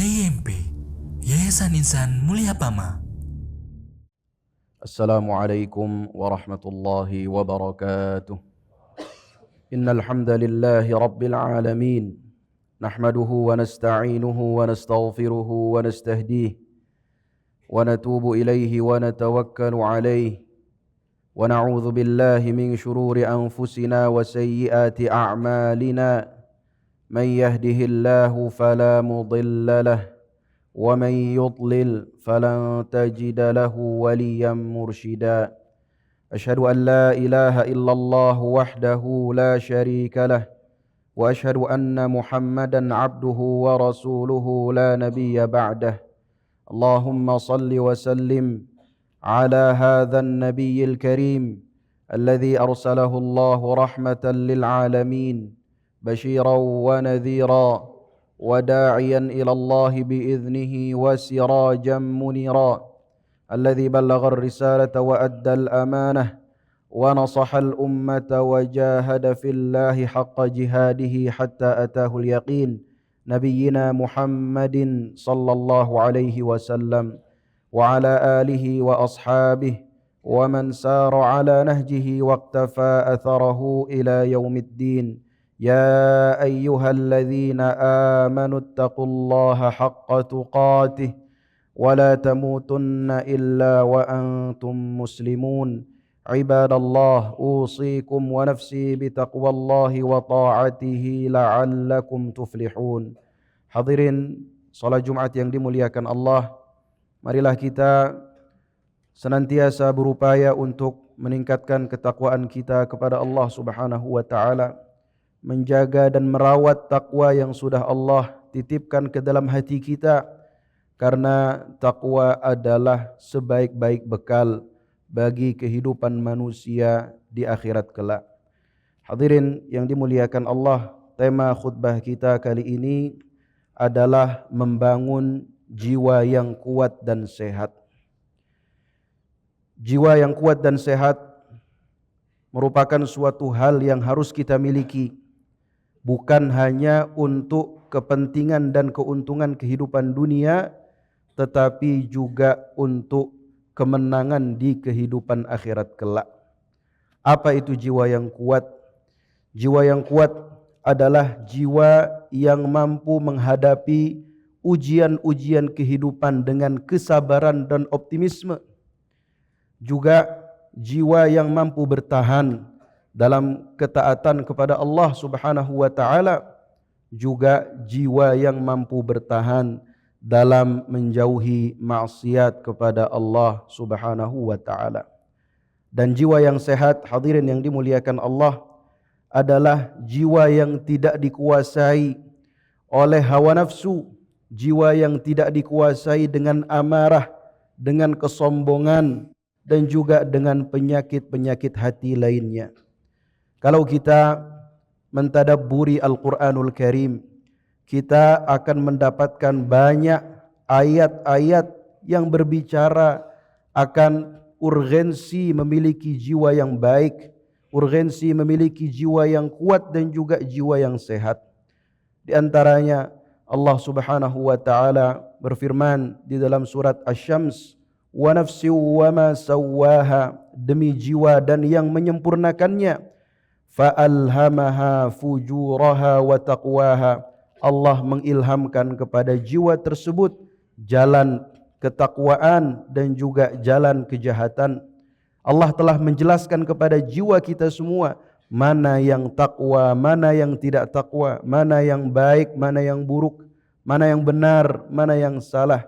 YIMP, Yayasan Insan Mulia Pama. Assalamualaikum warahmatullahi wabarakatuh. Innal hamdalillahi rabbil alamin. Nahmaduhu wa nasta'inuhu wa nastaghfiruhu wa nastahdihi wa natubu ilayhi wa natawakkalu alayhi wa na'udzu billahi min shururi anfusina wa sayyiati a'malina. Man yahdihillahu fala mudilla lahu ومن يضلل فلن تجد له وليا مرشدا أشهد أن لا إله إلا الله وحده لا شريك له وأشهد أن محمدا عبده ورسوله لا نبي بعده اللهم صل وسلم على هذا النبي الكريم الذي أرسله الله رحمة للعالمين بشيرا ونذيرا وداعيا إلى الله بإذنه وسراجا منيرا الذي بلغ الرسالة وأدى الأمانة ونصح الأمة وجاهد في الله حق جهاده حتى أتاه اليقين نبينا محمد صلى الله عليه وسلم وعلى آله وأصحابه ومن سار على نهجه واقتفى أثره إلى يوم الدين يا أيها الذين آمنوا اتقوا الله حق تقاته ولا تموتن إلا وأنتم مسلمون عباد الله أوصيكم ونفسي بتقوى الله وطاعته لعلكم تفلحون. Hadirin salat Jumat yang dimuliakan Allah, marilah kita senantiasa berupaya untuk meningkatkan ketakwaan kita kepada Allah Subhanahu wa taala, menjaga dan merawat takwa yang sudah Allah titipkan ke dalam hati kita, karena takwa adalah sebaik-baik bekal bagi kehidupan manusia di akhirat kelak. Hadirin yang dimuliakan Allah, tema khutbah kita kali ini adalah membangun jiwa yang kuat dan sehat. Jiwa yang kuat dan sehat merupakan suatu hal yang harus kita miliki, bukan hanya untuk kepentingan dan keuntungan kehidupan dunia, tetapi juga untuk kemenangan di kehidupan akhirat kelak. Apa itu jiwa yang kuat? Jiwa yang kuat adalah jiwa yang mampu menghadapi ujian-ujian kehidupan dengan kesabaran dan optimisme. Juga jiwa yang mampu bertahan dalam ketaatan kepada Allah Subhanahu wa taala, juga jiwa yang mampu bertahan dalam menjauhi maksiat kepada Allah Subhanahu wa taala. Dan jiwa yang sehat, hadirin yang dimuliakan Allah, adalah jiwa yang tidak dikuasai oleh hawa nafsu, jiwa yang tidak dikuasai dengan amarah, dengan kesombongan, dan juga dengan penyakit-penyakit hati lainnya. Kalau kita mentadabburi Al-Quranul Karim, kita akan mendapatkan banyak ayat-ayat yang berbicara akan urgensi memiliki jiwa yang baik, urgensi memiliki jiwa yang kuat dan juga jiwa yang sehat. Di antaranya Allah Subhanahu wa taala berfirman di dalam surat Asy-Syams, wa nafsi wa ma sawwaha, demi jiwa dan yang menyempurnakannya, fa'alhamaha fujuraha wa taqwaha, Allah mengilhamkan kepada jiwa tersebut jalan ketakwaan dan juga jalan kejahatan. Allah telah menjelaskan kepada jiwa kita semua mana yang takwa, mana yang tidak takwa, mana yang baik, mana yang buruk, mana yang benar, mana yang salah.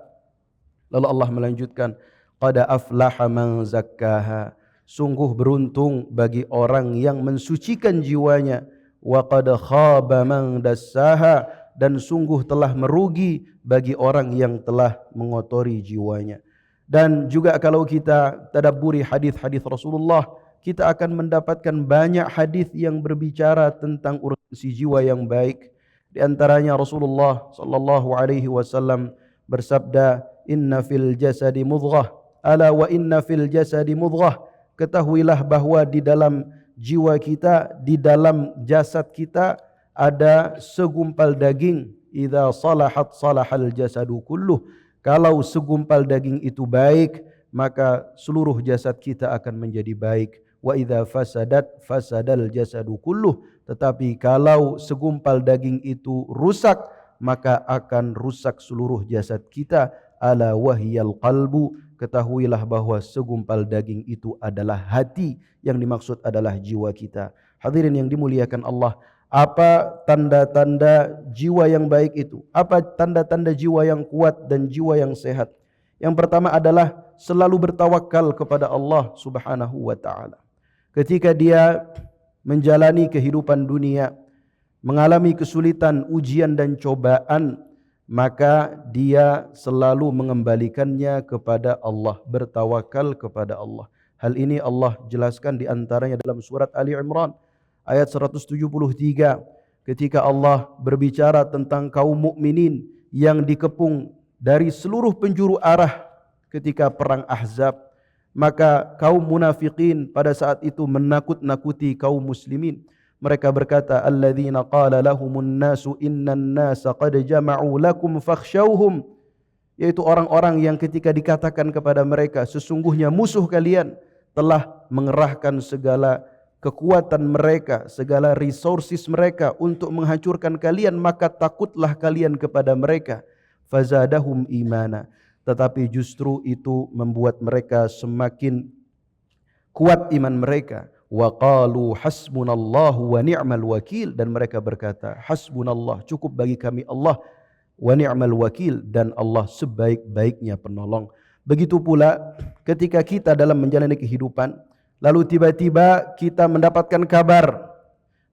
Lalu Allah melanjutkan, qad aflaha man zakkaha, sungguh beruntung bagi orang yang mensucikan jiwanya, wa qad khaba man dassaha, dan sungguh telah merugi bagi orang yang telah mengotori jiwanya. Dan juga kalau kita tadabburi hadis-hadis Rasulullah, kita akan mendapatkan banyak hadis yang berbicara tentang urgensi jiwa yang baik. Di antaranya Rasulullah sallallahu alaihi wasallam bersabda, inna fil jasadi mudghah, ala wa inna fil jasadi mudghah, ketahuilah bahwa di dalam jiwa kita, di dalam jasad kita ada segumpal daging. idza salahat salahal jasadu kulluh. Kalau segumpal daging itu baik, maka seluruh jasad kita akan menjadi baik. Wa idza fasadat fasadal jasadu kulluh. Tetapi kalau segumpal daging itu rusak, maka akan rusak seluruh jasad kita. Ala wahyal qalbu, ketahuilah bahwa segumpal daging itu adalah hati, yang dimaksud adalah jiwa kita. Hadirin yang dimuliakan Allah, apa tanda-tanda jiwa yang baik itu? Apa tanda-tanda jiwa yang kuat dan jiwa yang sehat? Yang pertama adalah selalu bertawakal kepada Allah Subhanahu wa taala. Ketika dia menjalani kehidupan dunia, mengalami kesulitan, ujian dan cobaan, maka dia selalu mengembalikannya kepada Allah, bertawakal kepada Allah. Hal ini Allah jelaskan di antaranya dalam surat Ali Imran ayat 173, ketika Allah berbicara tentang kaum mukminin yang dikepung dari seluruh penjuru arah ketika perang Ahzab. Maka kaum munafikin pada saat itu menakut-nakuti kaum muslimin. Mereka berkata, alladzina qala lahumun nasu innan nasa qad jama'u lakum fakhshawhum, yaitu orang-orang yang ketika dikatakan kepada mereka, sesungguhnya musuh kalian telah mengerahkan segala kekuatan mereka, segala resources mereka untuk menghancurkan kalian, maka takutlah kalian kepada mereka. Fazadahum imana, tetapi justru itu membuat mereka semakin kuat iman mereka. Wa qalu hasbunallahu wa ni'mal wakil, dan mereka berkata, hasbunallah, cukup bagi kami Allah, wa ni'mal wakil, dan Allah sebaik-baiknya penolong. Begitu pula ketika kita dalam menjalani kehidupan, lalu tiba-tiba kita mendapatkan kabar,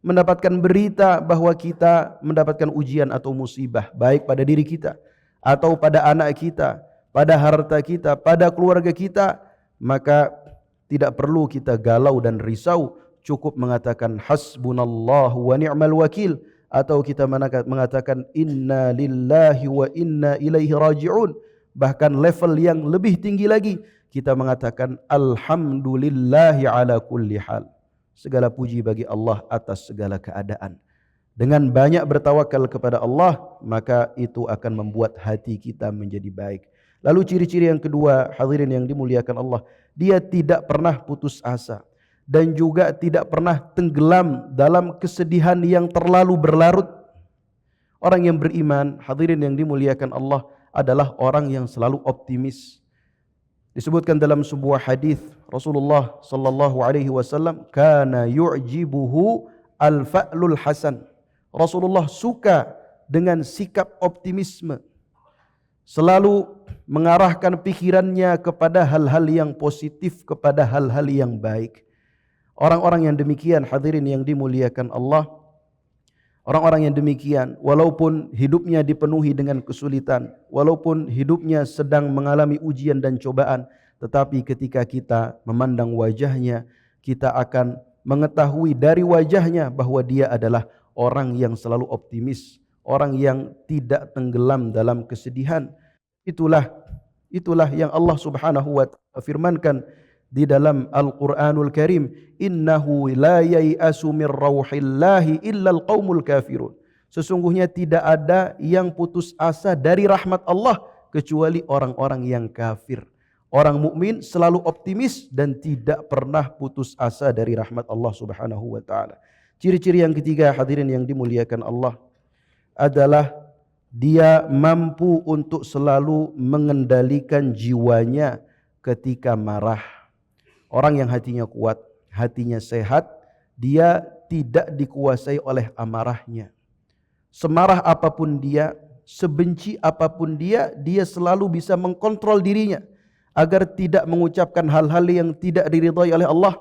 mendapatkan berita bahwa kita mendapatkan ujian atau musibah, baik pada diri kita atau pada anak kita, pada harta kita, pada keluarga kita, maka tidak perlu kita galau dan risau, cukup mengatakan hasbunallahu wa ni'mal wakil, atau kita mengatakan inna lillahi wa inna ilaihi raji'un. Bahkan level yang lebih tinggi lagi, kita mengatakan alhamdulillahi ala kulli hal, segala puji bagi Allah atas segala keadaan. Dengan banyak bertawakal kepada Allah, maka itu akan membuat hati kita menjadi baik. Lalu ciri-ciri yang kedua, hadirin yang dimuliakan Allah, dia tidak pernah putus asa dan juga tidak pernah tenggelam dalam kesedihan yang terlalu berlarut. Orang yang beriman, hadirin yang dimuliakan Allah, adalah orang yang selalu optimis. Disebutkan dalam sebuah hadis Rasulullah sallallahu alaihi wasallam, kana yu'jibuhu al-fa'lul hasan. Rasulullah suka dengan sikap optimisme, selalu mengarahkan pikirannya kepada hal-hal yang positif, kepada hal-hal yang baik. Orang-orang yang demikian, hadirin yang dimuliakan Allah, orang-orang yang demikian, walaupun hidupnya dipenuhi dengan kesulitan, walaupun hidupnya sedang mengalami ujian dan cobaan, tetapi ketika kita memandang wajahnya, kita akan mengetahui dari wajahnya bahwa dia adalah orang yang selalu optimis, orang yang tidak tenggelam dalam kesedihan. Itulah yang Allah Subhanahu wa ta'ala firmankan di dalam Al-Qur'anul Karim, innahu la yai'asu mir rauhillahi illal qaumul kafirun. Sesungguhnya tidak ada yang putus asa dari rahmat Allah kecuali orang-orang yang kafir. Orang mukmin selalu optimis dan tidak pernah putus asa dari rahmat Allah Subhanahu wa ta'ala. Ciri-ciri yang ketiga, hadirin yang dimuliakan Allah, adalah dia mampu untuk selalu mengendalikan jiwanya ketika marah. Orang yang hatinya kuat, hatinya sehat, dia tidak dikuasai oleh amarahnya. Semarah apapun dia, sebenci apapun dia, dia selalu bisa mengkontrol dirinya agar tidak mengucapkan hal-hal yang tidak diridhai oleh Allah,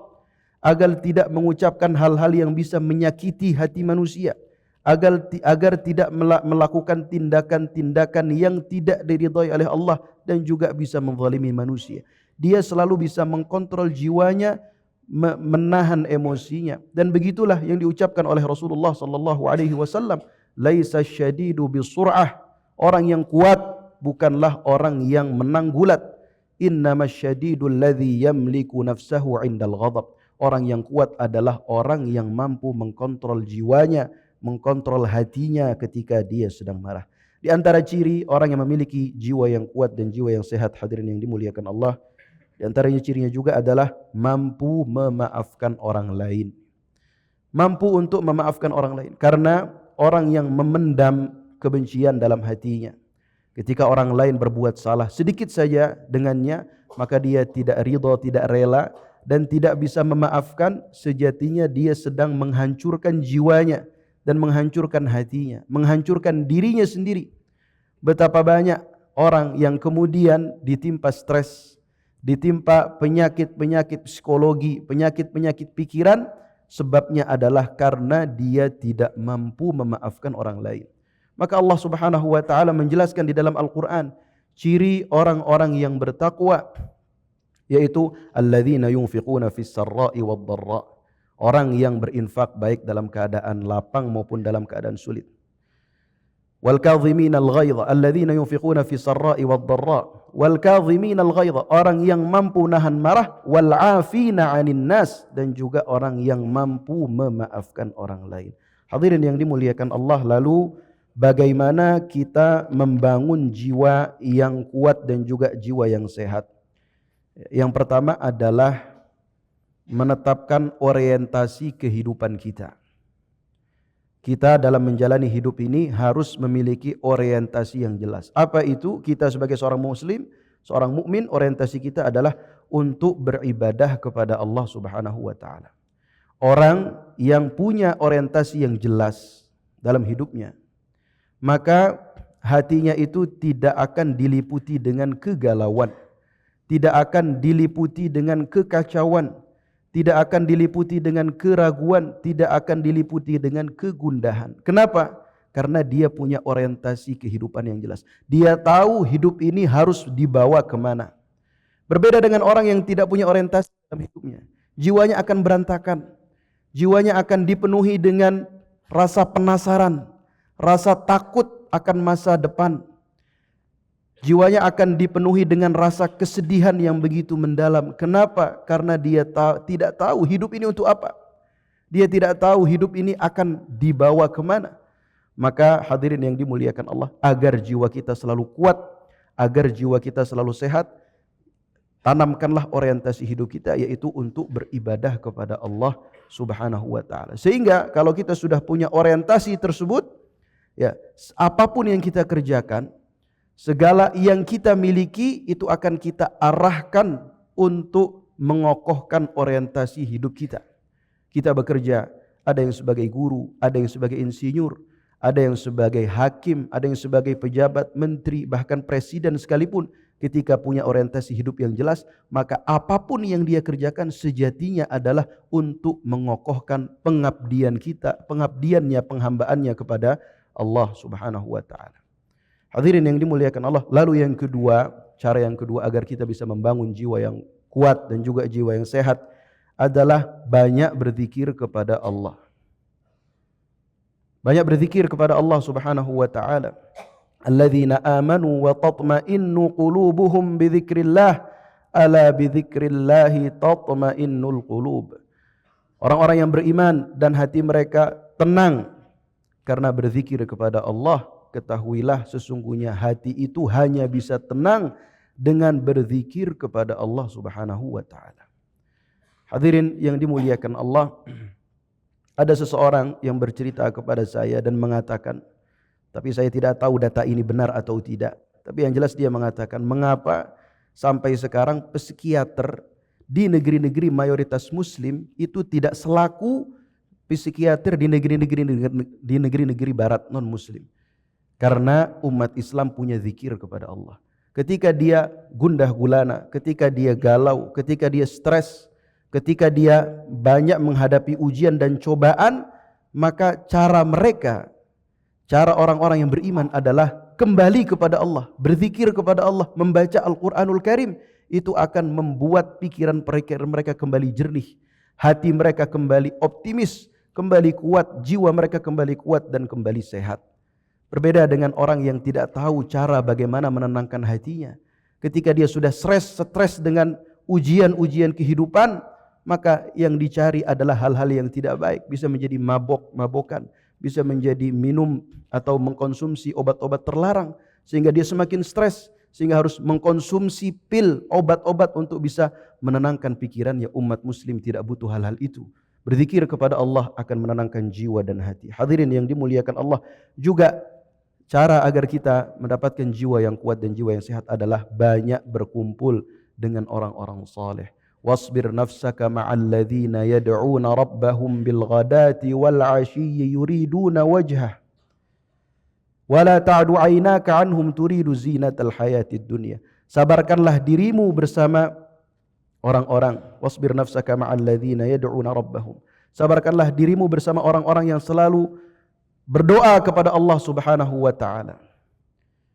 agar tidak mengucapkan hal-hal yang bisa menyakiti hati manusia, agar tidak melakukan tindakan-tindakan yang tidak diridhai oleh Allah dan juga bisa menzalimi manusia. Dia selalu bisa mengkontrol jiwanya, menahan emosinya, dan begitulah yang diucapkan oleh Rasulullah sallallahu alaihi wasallam, laisa syadidu bisur'ah, orang yang kuat bukanlah orang yang menang gulat, innamasy-syadidul ladzi yamliku nafsahu 'indal ghadab. Orang yang kuat adalah orang yang mampu mengkontrol jiwanya, mengkontrol hatinya ketika dia sedang marah. Di antara ciri orang yang memiliki jiwa yang kuat dan jiwa yang sehat, hadirin yang dimuliakan Allah, di antaranya cirinya juga adalah mampu memaafkan orang lain. Mampu untuk memaafkan orang lain. Karena orang yang memendam kebencian dalam hatinya, ketika orang lain berbuat salah sedikit saja dengannya, maka dia tidak ridha, tidak rela, dan tidak bisa memaafkan, sejatinya dia sedang menghancurkan jiwanya dan menghancurkan hatinya, menghancurkan dirinya sendiri. Betapa banyak orang yang kemudian ditimpa stres, ditimpa penyakit-penyakit psikologi, penyakit-penyakit pikiran, sebabnya adalah karena dia tidak mampu memaafkan orang lain. Maka Allah Subhanahu wa taala menjelaskan di dalam Al-Qur'an ciri orang-orang yang bertakwa, yaitu alladzina yunfiquna fis sarra'i wad dharra, orang yang berinfak baik dalam keadaan lapang maupun dalam keadaan sulit. Wal kadhimina al ghaidha, alladzina yunfiquna fis sarra'i wad dharra, wal kadhimina al ghaidha, orang yang mampu nahan marah, wal 'afina 'anil nas, dan juga orang yang mampu memaafkan orang lain. Hadirin yang dimuliakan Allah, lalu bagaimana kita membangun jiwa yang kuat dan juga jiwa yang sehat? Yang pertama adalah menetapkan orientasi kehidupan kita. Kita dalam menjalani hidup ini harus memiliki orientasi yang jelas. Apa itu? Kita sebagai seorang muslim, seorang mukmin, orientasi kita adalah untuk beribadah kepada Allah Subhanahu wa taala. Orang yang punya orientasi yang jelas dalam hidupnya, maka hatinya itu tidak akan diliputi dengan kegalauan, tidak akan diliputi dengan kekacauan, tidak akan diliputi dengan keraguan, tidak akan diliputi dengan kegundahan. Kenapa? Karena dia punya orientasi kehidupan yang jelas. Dia tahu hidup ini harus dibawa kemana. Berbeda dengan orang yang tidak punya orientasi dalam hidupnya. Jiwanya akan berantakan. Jiwanya akan dipenuhi dengan rasa penasaran, rasa takut akan masa depan. Jiwanya akan dipenuhi dengan rasa kesedihan yang begitu mendalam. Kenapa? Karena dia tidak tahu hidup ini untuk apa. Dia tidak tahu hidup ini akan dibawa kemana. Maka hadirin yang dimuliakan Allah, agar jiwa kita selalu kuat, agar jiwa kita selalu sehat, tanamkanlah orientasi hidup kita, yaitu untuk beribadah kepada Allah Subhanahu wa taala. Sehingga kalau kita sudah punya orientasi tersebut, ya, apapun yang kita kerjakan, segala yang kita miliki itu akan kita arahkan untuk mengokohkan orientasi hidup kita. Kita bekerja, ada yang sebagai guru, ada yang sebagai insinyur, ada yang sebagai hakim, ada yang sebagai pejabat, menteri, bahkan presiden sekalipun, ketika punya orientasi hidup yang jelas, maka apapun yang dia kerjakan sejatinya adalah untuk mengokohkan pengabdian kita, pengabdiannya, penghambaannya kepada Allah Subhanahu wa taala. Hadirin yang dimuliakan Allah, lalu yang kedua, cara yang kedua agar kita bisa membangun jiwa yang kuat dan juga jiwa yang sehat adalah banyak berzikir kepada Allah. Banyak berzikir kepada Allah Subhanahu wa taala. Alladzina amanu wa tatma'innu qulubuhum bidzikrillah, ala bidzikrillah tatma'innul qulub. Orang-orang yang beriman dan hati mereka tenang karena berzikir kepada Allah. Ketahuilah sesungguhnya hati itu hanya bisa tenang dengan berzikir kepada Allah Subhanahu wa taala. Hadirin yang dimuliakan Allah, ada seseorang yang bercerita kepada saya dan mengatakan, tapi saya tidak tahu data ini benar atau tidak, tapi yang jelas dia mengatakan, mengapa sampai sekarang psikiater di negeri-negeri mayoritas muslim itu tidak selaku psikiater di negeri-negeri barat non muslim. Karena umat Islam punya zikir kepada Allah. Ketika dia gundah gulana, ketika dia galau, ketika dia stres, ketika dia banyak menghadapi ujian dan cobaan, maka cara orang-orang yang beriman adalah kembali kepada Allah, berzikir kepada Allah, membaca Al-Quranul Karim. Itu akan membuat pikiran mereka kembali jernih, hati mereka kembali optimis, kembali kuat, jiwa mereka kembali kuat dan kembali sehat. Berbeda dengan orang yang tidak tahu cara bagaimana menenangkan hatinya. Ketika dia sudah stres dengan ujian-ujian kehidupan, maka yang dicari adalah hal-hal yang tidak baik. Bisa menjadi mabok-mabokan, bisa menjadi minum atau mengkonsumsi obat-obat terlarang sehingga dia semakin stres, sehingga harus mengkonsumsi pil, obat-obat untuk bisa menenangkan pikirannya. Umat muslim tidak butuh hal-hal itu. Berzikir kepada Allah akan menenangkan jiwa dan hati. Hadirin yang dimuliakan Allah, juga cara agar kita mendapatkan jiwa yang kuat dan jiwa yang sehat adalah banyak berkumpul dengan orang-orang saleh. Wasbir nafsaka ma'al ladzina yad'una rabbahum bil ghadati wal 'ashiyyi yuriduna wajhah. Wala ta'du 'ainaka 'anhum turidu zinatal hayatid dunya. Sabarkanlah dirimu bersama orang-orang, wasbir nafsaka ma'al ladzina yad'una rabbahum. Sabarkanlah dirimu bersama orang-orang yang selalu berdoa kepada Allah Subhanahu wa taala.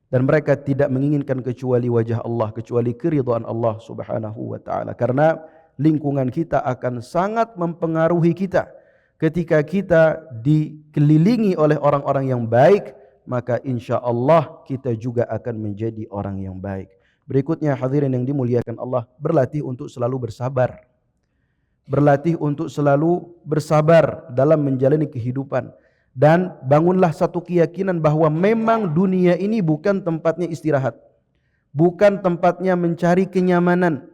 Dan mereka tidak menginginkan kecuali wajah Allah, kecuali keridhaan Allah Subhanahu wa taala. Karena lingkungan kita akan sangat mempengaruhi kita. Ketika kita dikelilingi oleh orang-orang yang baik, maka insya Allah kita juga akan menjadi orang yang baik. Berikutnya hadirin yang dimuliakan Allah, berlatih untuk selalu bersabar. Berlatih untuk selalu bersabar dalam menjalani kehidupan. Dan bangunlah satu keyakinan bahwa memang dunia ini bukan tempatnya istirahat. Bukan tempatnya mencari kenyamanan.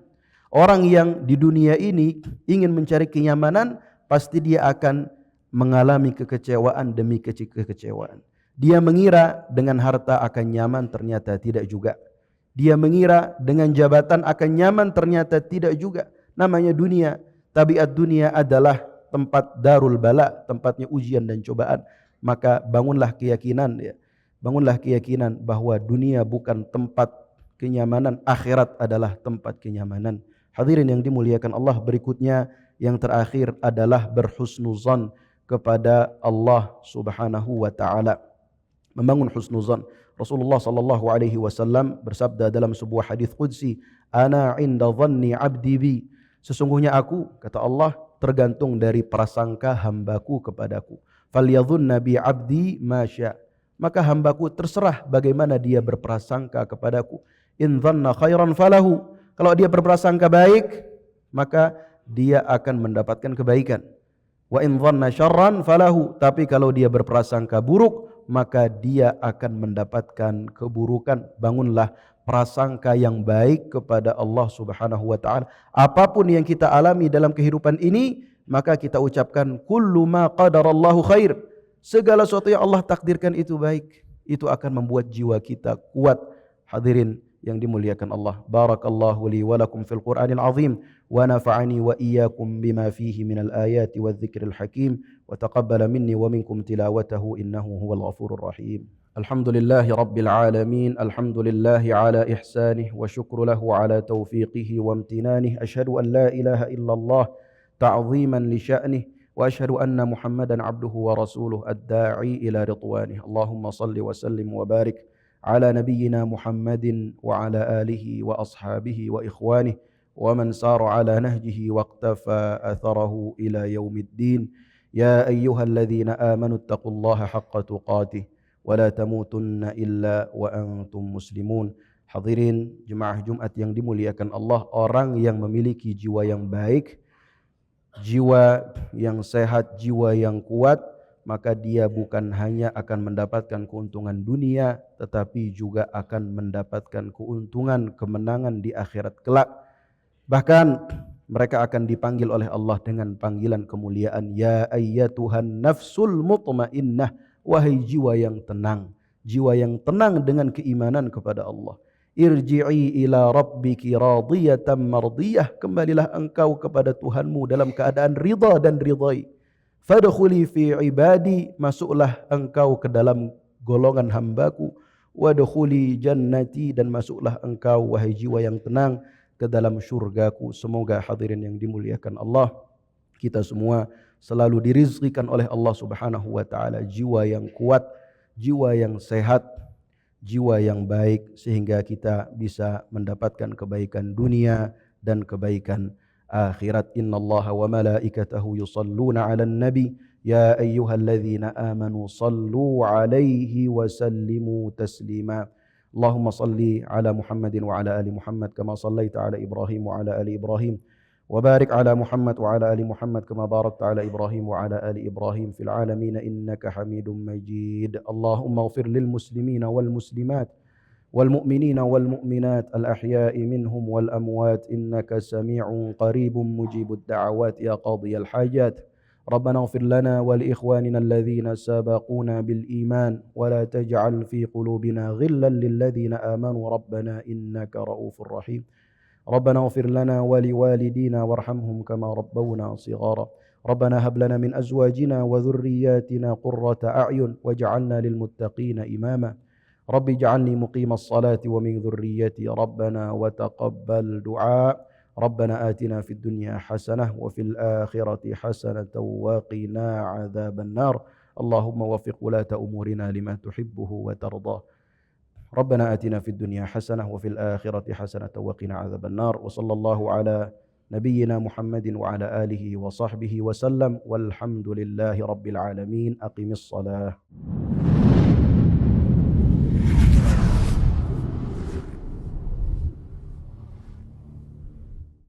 Orang yang di dunia ini ingin mencari kenyamanan, pasti dia akan mengalami kekecewaan demi kekecewaan. Dia mengira dengan harta akan nyaman, ternyata tidak juga. Dia mengira dengan jabatan akan nyaman, ternyata tidak juga. Namanya dunia. Tabiat dunia adalah tempat darul bala, tempatnya ujian dan cobaan. Maka bangunlah keyakinan, ya. Bangunlah keyakinan bahwa dunia bukan tempat kenyamanan, akhirat adalah tempat kenyamanan. Hadirin yang dimuliakan Allah, berikutnya yang terakhir adalah berhusnuzan kepada Allah Subhanahu wa taala. Membangun husnuzan. Rasulullah sallallahu alaihi wasallam bersabda dalam sebuah hadis qudsi, "Ana 'inda dhanni 'abdi bi." Sesungguhnya aku, kata Allah, tergantung dari prasangka hambaku kepadaku. Falyadhunna bi 'abdi ma syaa. Maka hambaku terserah bagaimana dia berprasangka kepadaku. In dhanna khairan falahu. Kalau dia berprasangka baik, maka dia akan mendapatkan kebaikan. Wa in dhanna syarran falahu. Tapi kalau dia berprasangka buruk, maka dia akan mendapatkan keburukan. Bangunlah prasangka yang baik kepada Allah Subhanahu wa taala. Apapun yang kita alami dalam kehidupan ini, maka kita ucapkan kullu ma qadarallahu khair. Segala sesuatu yang Allah takdirkan itu baik. Itu akan membuat jiwa kita kuat. Hadirin yang dimuliakan Allah, barakallahu li wa lakum fil Qur'anil azim wa nafa'ani wa iyyakum bima fihi minal ayati wadh-dhikril hakim wa taqabbala minni wa minkum tilawatahu innahu huwal ghafurur rahim. Alhamdulillahi rabbil alamin, alhamdulillahi ala ihsanih wa syukru lahu ala taufiqihi wa amtinanih. Asyhadu an la ilaha illallah ta'ziman li sya'nih wa asyhadu anna Muhammadan abduhu wa rasuluh ad-da'i ila ridwanih. Allahumma salli wa sallim wa barik ala nabiyyina Muhammadin wa ala alihi wa ashabihi wa ikhwanih wa man sara ala nahjihi wa iqtafa atharahu ila yaumiddin. Ya ayyuhalladzina amanu taqullaha haqqa tuqatih wa la tamutunna illa wa antum muslimun. Hadirin jemaah Jumat yang dimuliakan Allah, orang yang memiliki jiwa yang baik, jiwa yang sehat, jiwa yang kuat, maka dia bukan hanya akan mendapatkan keuntungan dunia, tetapi juga akan mendapatkan keuntungan, kemenangan di akhirat kelak. Bahkan mereka akan dipanggil oleh Allah dengan panggilan kemuliaan, ya ayyatuhan nafsul mutmainnah, wahai jiwa yang tenang, jiwa yang tenang dengan keimanan kepada Allah. Irji'i ila rabbiki radiyatan mardiyah, kembalilah engkau kepada Tuhanmu dalam keadaan ridha dan ridai. Fadkhuli fi ibadi, masuklah engkau ke dalam golongan hambaku. Wadkhuli jannati, dan masuklah engkau wahai jiwa yang tenang ke dalam syurgaku. Semoga hadirin yang dimuliakan Allah, kita semua selalu dirizkikan oleh Allah Subhanahu wa taala jiwa yang kuat, jiwa yang sehat, jiwa yang baik, sehingga kita bisa mendapatkan kebaikan dunia dan kebaikan akhirat. Innallaha wa malaikatahu yusalluna 'alan nabi ya ayyuhalladzina amanu sallu 'alaihi wa sallimu taslima. Allahumma salli 'ala Muhammadin wa 'ala ali Muhammad kama sallaita 'ala Ibrahim wa 'ala ali Ibrahim وبارك على محمد وعلى آل محمد كما باركت على إبراهيم وعلى آل إبراهيم في العالمين إنك حميد مجيد. اللهم اغفر للمسلمين والمسلمات والمؤمنين والمؤمنات الأحياء منهم والأموات إنك سميع قريب مجيب الدعوات يا قاضي الحاجات. ربنا اغفر لنا ولإخواننا الذين سبقونا بالإيمان ولا تجعل في قلوبنا غلا للذين آمنوا ربنا إنك رؤوف رحيم. ربنا اغفر لنا ولوالدينا وارحمهم كما ربونا صغارا. ربنا هب لنا من أزواجنا وذرياتنا قرة أعين واجعلنا للمتقين إماما. رب اجعلني مقيم الصلاة ومن ذريتي ربنا وتقبل دعاء. ربنا آتنا في الدنيا حسنة وفي الآخرة حسنة وقنا عذاب النار. اللهم وفق ولاة أمورنا لما تحبه وترضاه. ربنا آتنا في الدنيا حسنة وفي الآخرة حسنة وقنا عذاب النار. وصلى الله على نبينا محمد وعلى آله وصحبه وسلم والحمد لله رب العالمين. أقم الصلاة.